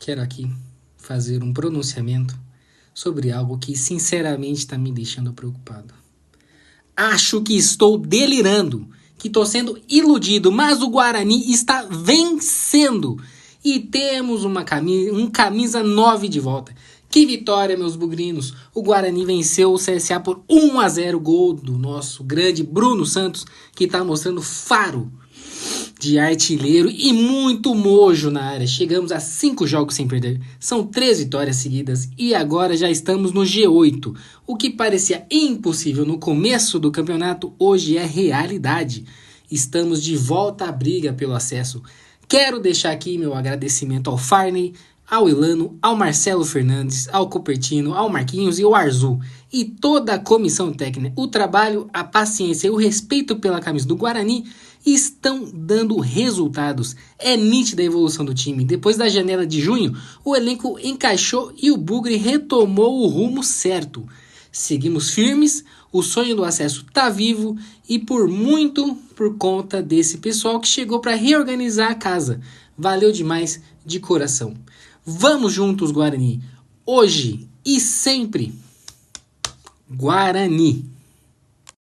quero aqui fazer um pronunciamento sobre algo que sinceramente está me deixando preocupado. Acho que estou delirando, que estou sendo iludido, mas o Guarani está vencendo. E temos um camisa 9 de volta. Que vitória, meus bugrinos. O Guarani venceu o CSA por 1-0, gol do nosso grande Bruno Santos, que está mostrando faro de artilheiro e muito mojo na área. Chegamos a 5 jogos sem perder. São 3 vitórias seguidas e agora já estamos no G8. O que parecia impossível no começo do campeonato, hoje é realidade. Estamos de volta à briga pelo acesso. Quero deixar aqui meu agradecimento ao Farney, ao Ilano, ao Marcelo Fernandes, ao Cupertino, ao Marquinhos e ao Arzu. E toda a comissão técnica. O trabalho, a paciência e o respeito pela camisa do Guarani estão dando resultados. É nítida a evolução do time. Depois da janela de junho, o elenco encaixou e o Bugre retomou o rumo certo. Seguimos firmes, o sonho do acesso está vivo e por conta desse pessoal que chegou para reorganizar a casa. Valeu demais de coração. Vamos juntos, Guarani. Hoje e sempre, Guarani.